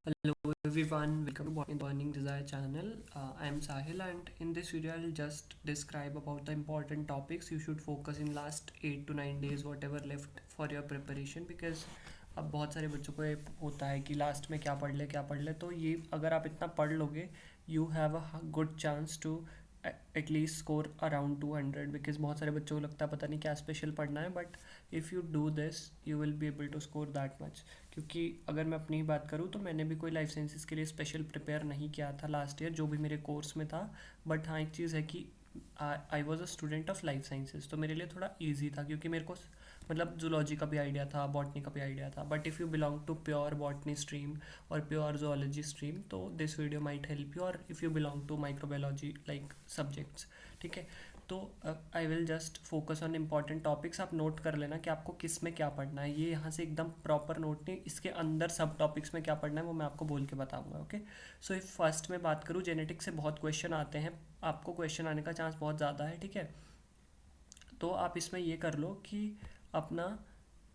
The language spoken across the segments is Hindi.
Hello everyone, welcome to Burning Desire channel. I am Sahil and in this video I'll just describe about the important topics you should focus in last 8 to 9 days whatever left for your preparation because अब बहुत सारे बच्चों को ये होता है कि लास्ट में क्या पढ़ ले तो ये अगर आप इतना पढ़ लोगे you have a good chance to at least score around 200 because बहुत सारे बच्चों को लगता है पता नहीं क्या स्पेशल पढ़ना है but if you do this you will be able to score that much. क्योंकि अगर मैं अपनी ही बात करूँ तो मैंने भी कोई लाइफ साइंसेस के लिए स्पेशल प्रिपेयर नहीं किया था लास्ट ईयर जो भी मेरे कोर्स में था। बट हाँ एक चीज़ है कि I was a student of life sciences तो मेरे लिए थोड़ा ईजी था क्योंकि मेरे को मतलब जूलॉजी का भी आइडिया था, बॉटनी का भी आइडिया था। But if you belong to pure botany stream और प्योर जोलॉजी स्ट्रीम तो this video might help you, और if you belong to microbiology like subjects, ठीक है। तो I will just focus on important topics. आप नोट कर लेना कि आपको किस में क्या पढ़ना है, ये यहाँ से एकदम प्रॉपर नोट नहीं, इसके अंदर सब टॉपिक्स में क्या पढ़ना है वो मैं आपको बोल के बताऊंगा। ओके, सो इफ फर्स्ट में बात करूँ, जेनेटिक्स से बहुत क्वेश्चन आते हैं, आपको क्वेश्चन आने का चांस बहुत ज़्यादा है, ठीक है। तो आप इसमें ये कर लो कि अपना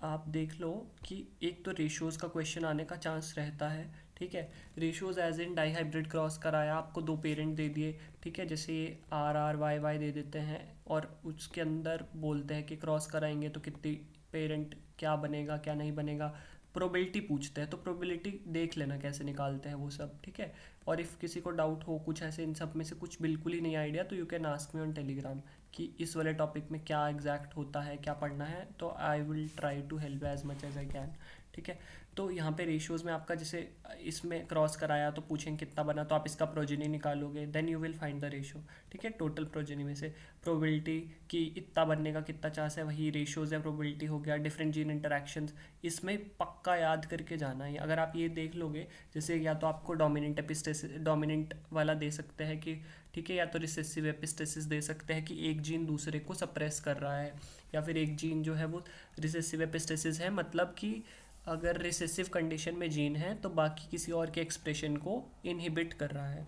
आप देख लो कि एक तो रेशियोज़ का क्वेश्चन आने का चांस रहता है, ठीक है। Ratios as in dihybrid cross कराया, आपको दो पेरेंट दे दिए, ठीक है, जैसे ये आर आर वाई वाई दे देते हैं और उसके अंदर बोलते हैं कि क्रॉस कराएंगे तो कितनी पेरेंट क्या बनेगा क्या नहीं बनेगा, प्रोबेबिलिटी पूछते हैं तो प्रोबेबिलिटी देख लेना कैसे निकालते हैं वो सब, ठीक है। और इफ़ किसी को डाउट हो कुछ ऐसे इन सब में से कुछ बिल्कुल ही नहीं आइडिया तो you can ask me on Telegram कि इस वाले टॉपिक में क्या एग्जैक्ट होता है क्या पढ़ना है, तो I will try to help as much as I can, ठीक है। तो यहाँ पे रेशियोज़ में आपका जैसे इसमें क्रॉस कराया तो पूछेंगे कितना बना, तो आप इसका प्रोजेनी निकालोगे, then you will find the ratio, ठीक है, टोटल प्रोजेनी में से। प्रोबेबिलिटी कि इतना बनने का कितना चांस है, वही रेशियोज़ है, प्रोबेबिलिटी हो गया। डिफरेंट जीन इंटरेक्शंस, इसमें पक्का याद करके जाना है। अगर आप ये देख लोगे, जैसे या तो आपको डोमिनेंट एपिस्टेसिस डोमिनेंट वाला दे सकते हैं कि ठीक है, या तो रिसेसिव एपिस्टेसिस दे सकते हैं कि एक जीन दूसरे को सप्रेस कर रहा है, या फिर एक जीन जो है वो रिसेसिव एपिस्टेसिस है, मतलब कि अगर रिसेसिव कंडीशन में जीन है तो बाकी किसी और के एक्सप्रेशन को इनहिबिट कर रहा है।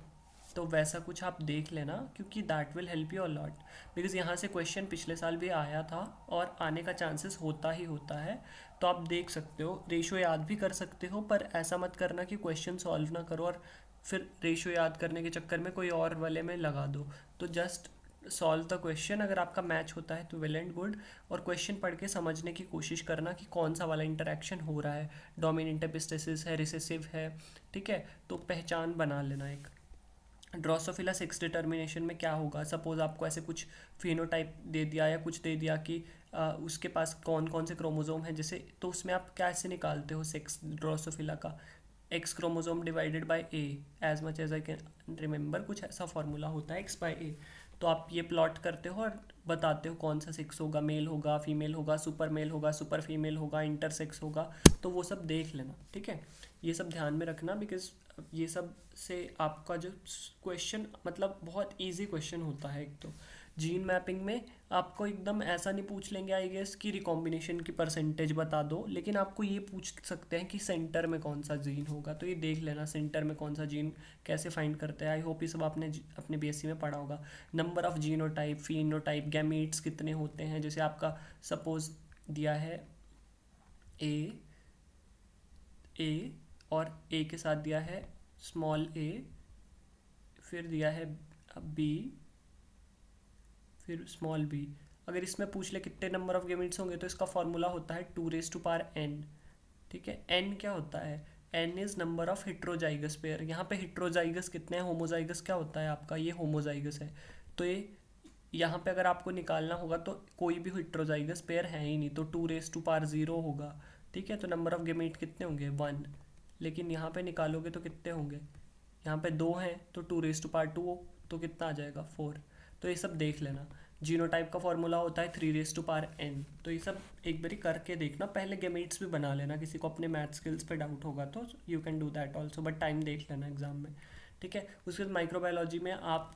तो वैसा कुछ आप देख लेना क्योंकि that will help you a lot, because यहाँ से क्वेश्चन पिछले साल भी आया था और आने का चांसेस होता ही होता है। तो आप देख सकते हो, रेशियो याद भी कर सकते हो, पर ऐसा मत करना कि क्वेश्चन सॉल्व ना करो और फिर रेशियो याद करने के चक्कर में कोई और वाले में लगा दो। तो जस्ट सॉल्व द क्वेश्चन, अगर आपका मैच होता है तो वेल एंड गुड, और क्वेश्चन पढ़ के समझने की कोशिश करना कि कौन सा वाला इंटरेक्शन हो रहा है, डोमिनेंट एपिस्टेसिस है, रिसेसिव है, ठीक है। तो पहचान बना लेना एक। ड्रोसोफिला सेक्स डिटर्मिनेशन में क्या होगा, सपोज आपको ऐसे कुछ फिनोटाइप दे दिया या कुछ दे दिया कि उसके पास कौन कौन से क्रोमोजोम हैं जैसे, तो उसमें आप कैसे निकालते हो सेक्स ड्रोसोफिला का, X chromosome divided by A, as much as I can remember कुछ ऐसा फॉर्मूला होता है, एक्स बाय ए। तो आप ये प्लॉट करते हो और बताते हो कौन सा सेक्स होगा, मेल होगा, फीमेल होगा, सुपर मेल होगा, सुपर फीमेल होगा, इंटरसेक्स होगा। तो वो सब देख लेना, ठीक है। ये सब ध्यान में रखना बिकॉज ये सब से आपका जो क्वेश्चन मतलब बहुत इजी क्वेश्चन होता है। एक तो जीन मैपिंग में आपको एकदम ऐसा नहीं पूछ लेंगे आई गेस कि रिकॉम्बिनेशन की परसेंटेज बता दो, लेकिन आपको ये पूछ सकते हैं कि सेंटर में कौन सा जीन होगा, तो ये देख लेना सेंटर में कौन सा जीन कैसे फाइंड करते हैं। आई होप ये सब आपने अपने बीएससी में पढ़ा होगा। Number of genotype, phenotype, gametes कितने होते हैं, जैसे आपका सपोज दिया है ए, ए और ए के साथ दिया है स्मॉल ए, फिर दिया है बी, फिर स्मॉल बी। अगर इसमें पूछ ले कितने नंबर ऑफ गैमेट्स होंगे तो इसका फॉर्मूला होता है 2 raised to power n, ठीक है। n क्या होता है, n is number of heterozygous pair. यहाँ पे हिट्रोजाइगस कितने हैं, होमोजाइगस क्या होता है आपका, ये होमोजाइगस है। तो ये यहाँ पे अगर आपको निकालना होगा तो कोई भी हिट्रोजाइगस पेयर है ही नहीं, तो 2 raised to power 0 होगा, ठीक है। तो नंबर ऑफ गैमेट कितने होंगे 1, लेकिन यहाँ पे निकालोगे तो कितने होंगे, यहाँ पे 2 हैं तो 2 raised to power 2, तो कितना आ जाएगा 4। तो ये सब देख लेना। जीनोटाइप का फॉर्मूला होता है 3 raised to power n। तो ये सब एक बारी करके देखना, पहले गेमेट्स भी बना लेना, किसी को अपने मैथ स्किल्स पे डाउट होगा तो you can do that also, but time देख लेना एग्जाम में, ठीक है। उसके बाद माइक्रोबायोलॉजी में आप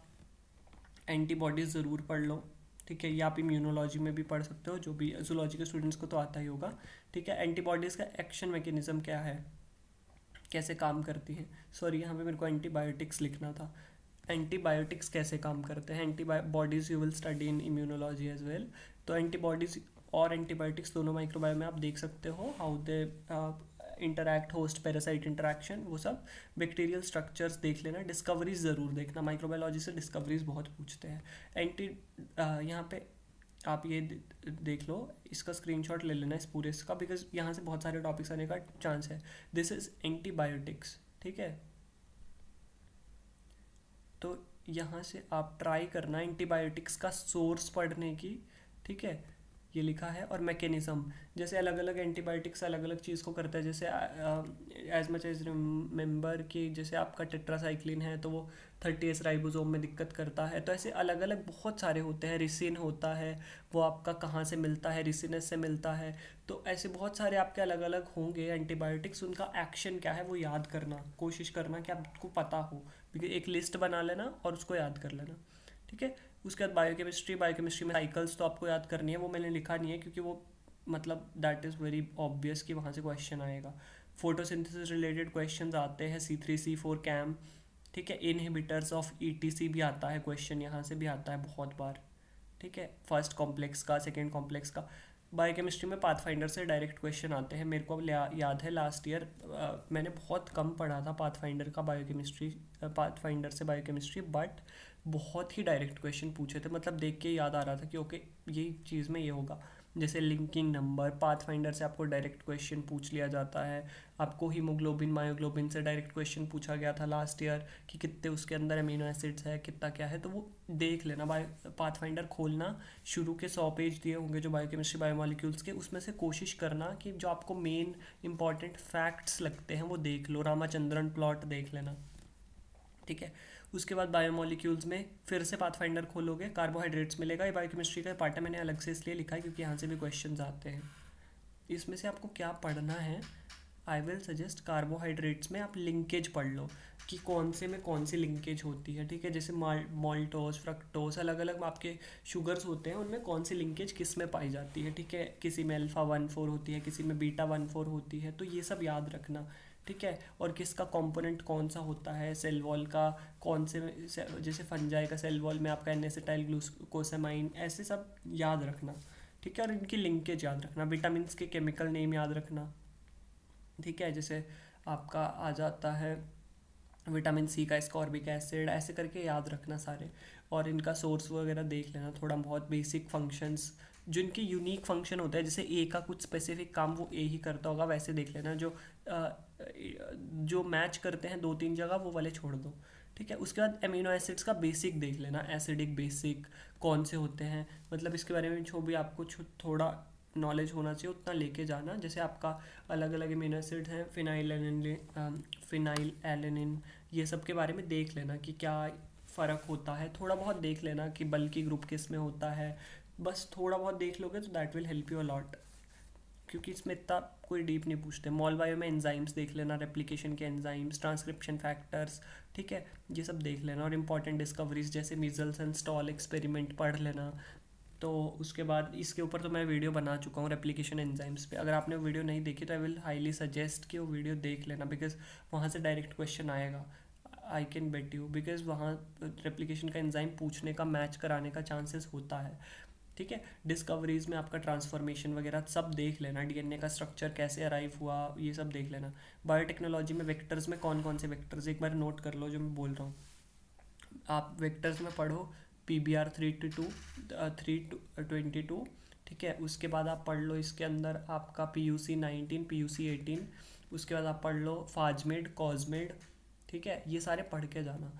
एंटीबॉडीज़ ज़रूर पढ़ लो, ठीक है। ये आप इम्यूनोलॉजी में भी पढ़ सकते हो, जो भी जूलॉजी के स्टूडेंट्स को तो आता ही होगा, ठीक है। एंटीबॉडीज़ का एक्शन मैकेनिज्म क्या है, कैसे काम करती हैं, सॉरी यहाँ पे मेरे को एंटीबायोटिक्स लिखना था। एंटीबायोटिक्स कैसे काम करते हैं, antibodies you will study in immunology as well. तो एंटीबॉडीज़ और एंटीबायोटिक्स दोनों माइक्रोबायो में आप देख सकते हो how they interact, host parasite interaction, वो सब। बैक्टीरियल स्ट्रक्चर्स देख लेना, डिस्कवरीज ज़रूर देखना, माइक्रोबायोलॉजी से डिस्कवरीज बहुत पूछते हैं। एंटी यहाँ पे आप ये देख लो, इसका स्क्रीनशॉट ले लेना इस पूरे इसका, बिकॉज यहाँ से बहुत सारे टॉपिक्स आने का चांस है। दिस इज़ एंटीबायोटिक्स, ठीक है। तो यहाँ से आप ट्राई करना एंटीबायोटिक्स का सोर्स पढ़ने की, ठीक है, ये लिखा है। और मैकेनिज्म, जैसे अलग अलग एंटीबायोटिक्स अलग अलग चीज़ को करता है, जैसे एज मच एज रिमेंबर कि जैसे आपका टेट्रासाइक्लिन है तो वो 30S राइबोसोम में दिक्कत करता है। तो ऐसे अलग अलग बहुत सारे होते हैं। रिसिन होता है, वो आपका कहाँ से मिलता है, रिसिनस से मिलता है। तो ऐसे बहुत सारे आपके अलग अलग होंगे एंटीबायोटिक्स, उनका एक्शन क्या है वो याद करना, कोशिश करना कि आपको पता हो। एक लिस्ट बना लेना और उसको याद कर लेना, ठीक है। उसके बाद बायोकेमिस्ट्री, बायोकेमिस्ट्री में साइकिल्स तो आपको याद करनी है, वो मैंने लिखा नहीं है क्योंकि वो मतलब दैट इज़ वेरी ऑब्वियस कि वहाँ से क्वेश्चन आएगा। फोटोसिंथेसिस रिलेटेड क्वेश्चन आते हैं, C3C4 कैम, ठीक है। इनहिबिटर्स ऑफ ETC भी आता है क्वेश्चन, यहाँ से भी आता है बहुत बार, ठीक है। फर्स्ट कॉम्प्लेक्स का, सेकेंड कॉम्प्लेक्स का। बायोकेमिस्ट्री में पाथफाइंडर से डायरेक्ट क्वेश्चन आते हैं, मेरे को याद है लास्ट ईयर मैंने बहुत कम पढ़ा था पाथफाइंडर का बायोकेमिस्ट्री, पाथफाइंडर से बायोकेमिस्ट्री, बट बहुत ही डायरेक्ट क्वेश्चन पूछे थे, मतलब देख के याद आ रहा था कि ओके ये चीज़ में ये होगा। जैसे लिंकिंग नंबर, पाथफाइंडर से आपको डायरेक्ट क्वेश्चन पूछ लिया जाता है। आपको हीमोग्लोबिन, मायोग्लोबिन से डायरेक्ट क्वेश्चन पूछा गया था लास्ट ईयर कि कितने उसके अंदर अमीनो एसिड्स है, कितना क्या है, तो वो देख लेना। पाथफाइंडर खोलना, शुरू के 100 पेज दिए होंगे जो बायोकेमिस्ट्री बायोमोलिक्यूल्स के, उसमें से कोशिश करना कि जो आपको मेन इंपॉर्टेंट फैक्ट्स लगते हैं वो देख लो। रामाचंद्रन प्लॉट देख लेना, ठीक है। उसके बाद बायोमोलिक्यूल्स में फिर से पाथफाइंडर खोलोगे, कार्बोहाइड्रेट्स मिलेगा। ये बायोकेमिस्ट्री का पार्ट है, मैंने अलग से इसलिए लिखा है क्योंकि यहाँ से भी क्वेश्चंस आते हैं। इसमें से आपको क्या पढ़ना है, आई विल सजेस्ट कार्बोहाइड्रेट्स में आप लिंकेज पढ़ लो कि कौन से में कौन सी लिंकेज होती है, ठीक है। जैसे माल्टोस, फ्रक्टोस, अलग अलग आपके शुगर्स होते हैं, उनमें कौन सी लिंकेज किस में पाई जाती है, ठीक है। किसी में अल्फा 1,4 होती है, किसी में बीटा 1,4 होती है, तो ये सब याद रखना, ठीक है। और किसका कंपोनेंट कौन सा होता है, सेल वॉल का कौन से, जैसे फंजाई का सेल वॉल में आपका एन-एसिटाइल ग्लूकोसामाइन, ऐसे सब याद रखना, ठीक है। और इनकी लिंकेज याद रखना, विटामिन के केमिकल नेम याद रखना, ठीक है। जैसे आपका आ जाता है विटामिन C का स्कॉर्बिक एसिड, ऐसे करके याद रखना सारे। और इनका सोर्स वगैरह देख लेना थोड़ा बहुत, बेसिक फंक्शंस जिनके यूनिक फंक्शन होता है, जैसे ए का कुछ स्पेसिफिक काम वो ए ही करता होगा, वैसे देख लेना। जो मैच करते हैं 2-3 जगह वो वाले छोड़ दो, ठीक है। उसके बाद अमीनो एसिड्स का बेसिक देख लेना, एसिडिक बेसिक कौन से होते हैं, मतलब इसके बारे में जो भी आपको थोड़ा नॉलेज होना चाहिए उतना लेके जाना। जैसे आपका अलग अलग अमीनो एसिड हैं, फिनाइल एलेनिन, ये सब के बारे में देख लेना कि क्या फ़र्क होता है, थोड़ा बहुत देख लेना कि बल्कि ग्रुप किस में होता है। बस थोड़ा बहुत देख लोगे तो that will help you a lot, क्योंकि इसमें इतना कोई डीप नहीं पूछते। मॉल बायो में एंजाइम्स देख लेना, रेप्लिकेशन के एंजाइम्स, ट्रांसक्रिप्शन फैक्टर्स, ठीक है, ये सब देख लेना। और इंपॉर्टेंट डिस्कवरीज जैसे मीजल्स एंड स्टॉल एक्सपेरिमेंट पढ़ लेना। तो उसके बाद इसके ऊपर तो मैं वीडियो बना चुका हूँ रेप्लिकेशन एंजाइम्स पे, अगर आपने वो वीडियो नहीं देखी तो आई विल हाईली सजेस्ट कि वो वीडियो देख लेना, बिकॉज वहाँ से डायरेक्ट क्वेश्चन आएगा, I can bet you, because वहाँ रेप्लिकेशन का एंजाइम पूछने का, मैच कराने का चांसेस होता है, ठीक है। डिस्कवरीज में आपका ट्रांसफॉर्मेशन वगैरह सब देख लेना, DNA का स्ट्रक्चर कैसे अराइव हुआ, ये सब देख लेना। बायोटेक्नोलॉजी में वेक्टर्स में कौन कौन से वेक्टर्स, एक बार नोट कर लो जो मैं बोल रहा हूँ। आप वेक्टर्स में पढ़ो PBR 322, ठीक है। उसके बाद आप पढ़ लो इसके अंदर आपका PUC 19, PUC 18, उसके बाद आप पढ़ लो फाजमेड, कॉजमेड, ठीक है। ये सारे पढ़ के जाना।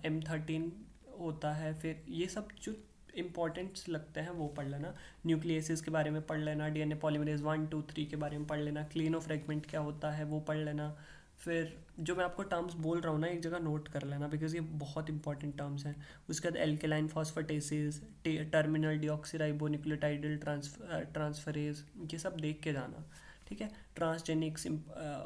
M13 होता है, फिर ये सब जो इंपॉर्टेंट्स लगते हैं वो पढ़ लेना। न्यूक्लियसिस के बारे में पढ़ लेना, DNA पॉलीमरेज 1, 2, 3 के बारे में पढ़ लेना, क्लिनो फ्रेगमेंट क्या होता है वो पढ़ लेना। फिर जो मैं आपको टर्म्स बोल रहा हूँ ना, एक जगह नोट कर लेना, बिकॉज ये बहुत इंपॉर्टेंट टर्म्स हैं। उसके बाद एल्केलाइन फॉस्फेटेसेस, टर्मिनल डीऑक्सीराइबोन्यूक्लियोटाइडल ट्रांसफरेज, ये सब देख के जाना, ठीक है। ट्रांसजेनिक्स,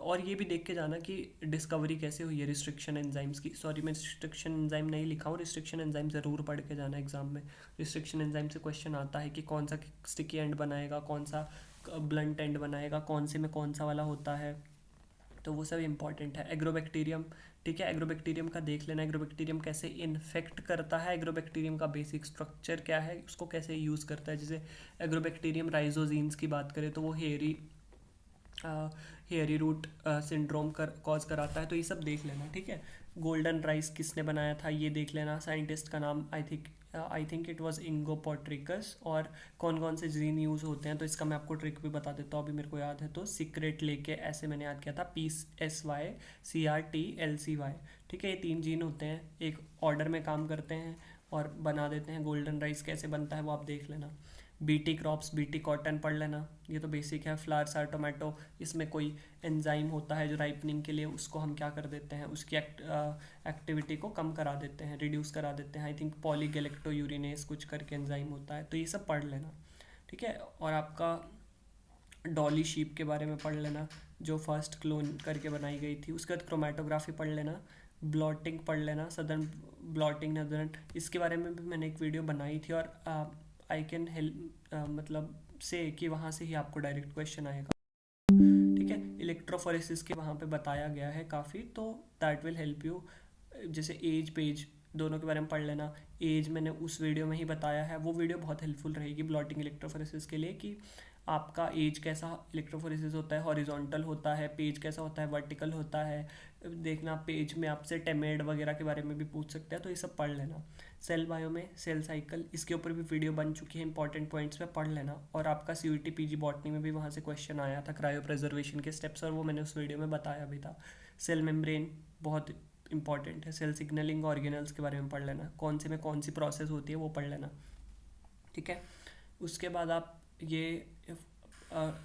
और ये भी देख के जाना कि डिस्कवरी कैसे हुई है रिस्ट्रिक्शन एंजाइम्स की। सॉरी मैं रिस्ट्रिक्शन एंजाइम नहीं लिखा हूँ, रिस्ट्रिक्शन एंजाइम ज़रूर पढ़ के जाना एग्जाम में। रिस्ट्रिक्शन एंजाइम से क्वेश्चन आता है कि कौन सा स्टिकी एंड बनाएगा, कौन सा ब्लंट एंड बनाएगा, कौन से में कौन सा वाला होता है, तो वो सब इंपॉर्टेंट है। एग्रोबैक्टीरियम, ठीक है, एग्रोबैक्टीरियम का देख लेना, एग्रोबैक्टीरियम कैसे इन्फेक्ट करता है, एग्रोबैक्टीरियम का बेसिक स्ट्रक्चर क्या है, उसको कैसे यूज़ करता है। जैसे एग्रोबैक्टीरियम राइजोजीन्स की बात करें तो वो hairy hairy root syndrome cause कराता है, तो ये सब देख लेना, ठीक है। गोल्डन राइस किसने बनाया था ये देख लेना, साइंटिस्ट का नाम आई थिंक इट वाज इंगो पोट्रिकस, और कौन कौन से जीन यूज़ होते हैं, तो इसका मैं आपको ट्रिक भी बता देता हूँ, अभी मेरे को याद है तो सीक्रेट लेके ऐसे मैंने याद किया था, PSYCRTLCY, ठीक है। ये 3 जीन होते हैं, एक ऑर्डर में काम करते हैं और बना देते हैं गोल्डन राइस। कैसे बनता है वो आप देख लेना। बीटी क्रॉप्स, बीटी कॉटन पढ़ लेना, ये तो बेसिक है। फ्लावर्स आर टोमेटो, इसमें कोई एंजाइम होता है जो राइपनिंग के लिए, उसको हम क्या कर देते हैं, उसकी एक्टिविटी को कम करा देते हैं, रिड्यूस करा देते हैं। आई थिंक पॉलीगैलेक्टोयूरिनेस कुछ करके एंजाइम होता है, तो ये सब पढ़ लेना, ठीक है। और आपका डॉली शीप के बारे में पढ़ लेना, जो फर्स्ट क्लोन करके बनाई गई थी। उसके बाद क्रोमेटोग्राफी पढ़ लेना, ब्लॉटिंग पढ़ लेना, सदर्न ब्लॉटिंग नदर्न, इसके बारे में भी मैंने एक वीडियो बनाई थी, और आई कैन हेल्प मतलब से कि वहाँ से ही आपको डायरेक्ट क्वेश्चन आएगा, ठीक है। इलेक्ट्रोफोरेसिस के वहाँ पे बताया गया है काफ़ी, तो दैट विल हेल्प यू। जैसे एज पेज दोनों के बारे में पढ़ लेना। एज मैंने उस वीडियो में ही बताया है, वो वीडियो बहुत हेल्पफुल रहेगी ब्लॉटिंग इलेक्ट्रोफोरेसिस के लिए, कि आपका एज कैसा इलेक्ट्रोफोरेसिस होता है, हॉरिजॉन्टल होता है, पेज कैसा होता है, वर्टिकल होता है। देखना पेज में आपसे टेमेड वगैरह के बारे में भी पूछ सकते हैं, तो ये सब पढ़ लेना। सेल बायो में सेल साइकिल, इसके ऊपर भी वीडियो बन चुकी है, इंपॉर्टेंट पॉइंट्स पे पढ़ लेना। और आपका CUET PG बॉटनी में भी वहाँ से क्वेश्चन आया था, क्रायो प्रिजर्वेशन के स्टेप्स, और वो मैंने उस वीडियो में बताया भी था। सेल मेम्ब्रेन बहुत इंपॉर्टेंट है। सेल सिग्नलिंग ऑर्गेनल्स के बारे में पढ़ लेना, कौन से में कौन सी प्रोसेस होती है वो पढ़ लेना, ठीक है। उसके बाद आप ये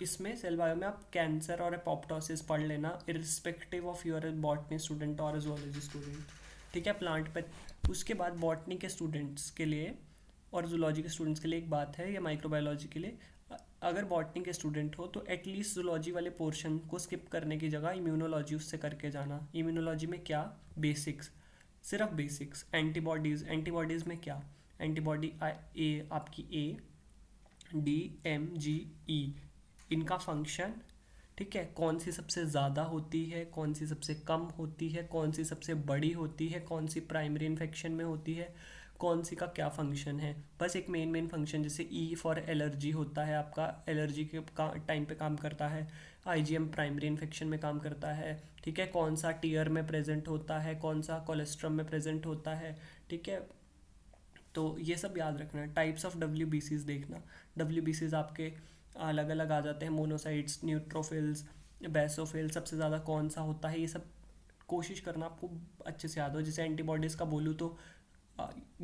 इसमें सेल बायो में आप कैंसर और एपोप्टोसिस पढ़ लेना, irrespective of your botany student और जूलॉजी स्टूडेंट, ठीक है। प्लांट पे उसके बाद बॉटनी के स्टूडेंट्स के लिए और जूलॉजी के स्टूडेंट्स के लिए एक बात है, या माइक्रोबायोलॉजी के लिए, अगर बॉटनी के स्टूडेंट हो तो एटलीस्ट जूलॉजी वाले पोर्शन को स्किप करने की जगह इम्यूनोलॉजी उससे करके जाना। इम्यूनोलॉजी में क्या, बेसिक्स, सिर्फ बेसिक्स। एंटीबॉडीज़, एंटीबॉडीज़ में क्या, एंटीबॉडी ए आपकी ADMGE, इनका फंक्शन, ठीक है। कौन सी सबसे ज़्यादा होती है, कौन सी सबसे कम होती है, कौन सी सबसे बड़ी होती है, कौन सी प्राइमरी इन्फेक्शन में होती है, कौन सी का क्या फंक्शन है। बस एक मेन फंक्शन, जैसे E फॉर एलर्जी होता है, आपका एलर्जी के टाइम पे काम करता है। IgM प्राइमरी इन्फेक्शन में काम करता है, ठीक है। कौन सा टीयर में प्रेजेंट होता है, कौन सा कोलेस्ट्रम में प्रेजेंट होता है, ठीक है। तो ये सब याद रखना। टाइप्स ऑफ WBCs देखना, WBCs आपके अलग अलग आ जाते हैं, मोनोसाइट्स, न्यूट्रोफिल्स, बेसोफिल, सबसे ज़्यादा कौन सा होता है, ये सब कोशिश करना आपको अच्छे से याद हो। जैसे एंटीबॉडीज़ का बोलूँ तो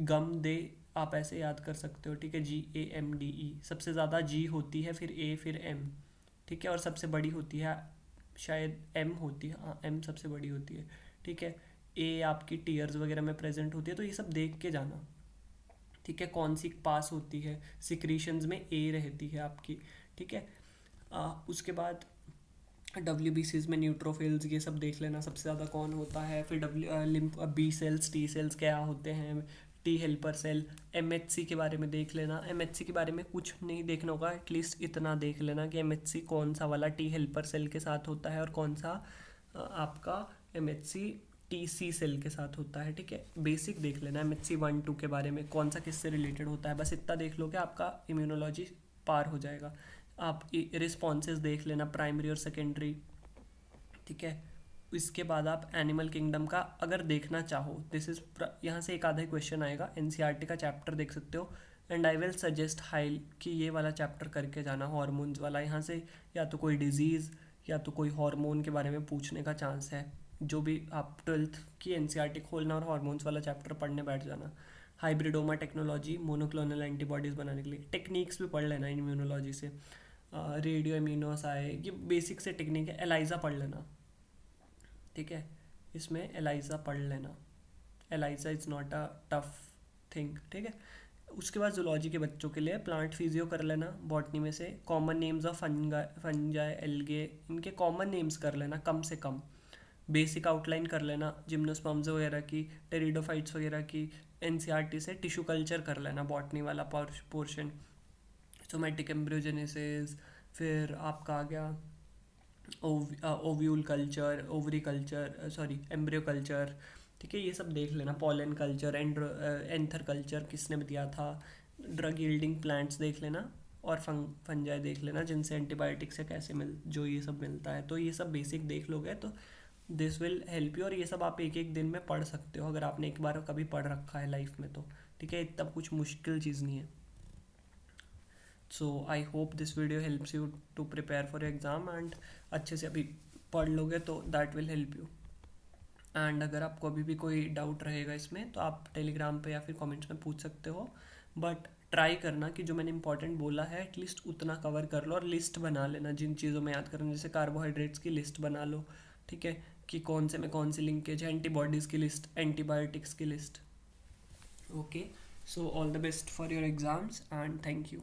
गम दे आप ऐसे याद कर सकते हो, ठीक है। GAMDE, सबसे ज़्यादा G होती है, फिर A, फिर M, ठीक है। और सबसे बड़ी होती है शायद M होती है, हाँ M सबसे बड़ी होती है, ठीक है। A आपकी टीयर्स वगैरह में प्रेजेंट होती है, तो ये सब देख के जाना, ठीक है। कौन सी पास होती है, सिक्रीशंस में A रहती है आपकी, ठीक है। उसके बाद WBCs में न्यूट्रोफिल्स, ये सब देख लेना सबसे ज़्यादा कौन होता है। फिर B सेल्स, T सेल्स क्या होते हैं, T हेल्पर सेल। MHC के बारे में देख लेना। MHC के बारे में कुछ नहीं देखना होगा, एटलीस्ट इतना देख लेना कि MHC कौन सा वाला T हेल्पर सेल के साथ होता है, और कौन सा आपका MHC TC सेल के साथ होता है, ठीक है। बेसिक देख लेना MHC 1, 2 के बारे में, कौन सा किससे रिलेटेड होता है, बस इतना देख लो कि आपका इम्यूनोलॉजी पार हो जाएगा। आप रिस्पॉन्सेज देख लेना, प्राइमरी और सेकेंडरी, ठीक है। इसके बाद आप एनिमल किंगडम का अगर देखना चाहो, दिस इज यहाँ से एक आधा क्वेश्चन आएगा, NCERT का चैप्टर देख सकते हो। And I will suggest high कि ये वाला चैप्टर करके जाना, हार्मोन्स वाला। यहाँ से या तो कोई डिजीज़ या तो कोई हार्मोन के बारे में पूछने का चांस है। जो भी आप 12th की NCERT खोलना और हार्मोन्स वाला चैप्टर पढ़ने बैठ जाना। हाइब्रिडोमा टेक्नोलॉजी, मोनोक्लोनल एंटीबॉडीज़ बनाने के लिए टेक्निक्स भी पढ़ लेना इम्यूनोलॉजी से। रेडियो इम्यूनोस आए, ये बेसिक से टेक्निक है। एलाइजा पढ़ लेना, ठीक है। इसमें एलाइजा पढ़ लेना, ELISA is not a tough thing, ठीक है। उसके बाद जूलॉजी के बच्चों के लिए प्लांट फिजियो कर लेना, बॉटनी में से common names of fungi, algae, इनके कॉमन नेम्स कर लेना कम से कम। बेसिक आउटलाइन कर लेना जिम्नोस्पर्म्स वगैरह की, टेरिडोफाइट्स वगैरह की। NCERT से टिश्यू कल्चर कर लेना, बॉटनी वाला पोर्शन, सोमैटिक एम्ब्रियोजेनेसिस। फिर आपका आ गया ovule culture, ovary culture, sorry embryo culture, ठीक है। ये सब देख लेना। पॉलन कल्चर, एंथर कल्चर किसने दिया था। ड्रग यील्डिंग प्लांट्स देख लेना, और फंजाई देख लेना जिनसे एंटीबायोटिक से कैसे मिल जो ये सब मिलता है। तो ये सब बेसिक देख लोगे तो दिस विल हेल्प यू, और ये सब आप एक एक दिन में पढ़ सकते हो अगर आपने एक बार कभी पढ़ रखा है लाइफ में तो। ठीक है, इतना कुछ मुश्किल चीज़ नहीं है। So I hope this video helps you to prepare for exam, and अच्छे से अभी पढ़ लोगे तो that will help you. And अगर आपको अभी भी कोई डाउट रहेगा इसमें तो आप टेलीग्राम पे या फिर कमेंट्स में पूछ सकते हो, बट ट्राई करना कि जो मैंने इंपॉर्टेंट बोला है एटलीस्ट उतना कवर कर लो, और लिस्ट बना लेना जिन चीज़ों में याद करना, जैसे कार्बोहाइड्रेट्स की लिस्ट बना लो। ठीक है, कि कौन से में कौन सी लिंकेज है, एंटीबॉडीज़ की लिस्ट, एंटीबायोटिक्स की list. Okay, so all the best for your exams and thank you.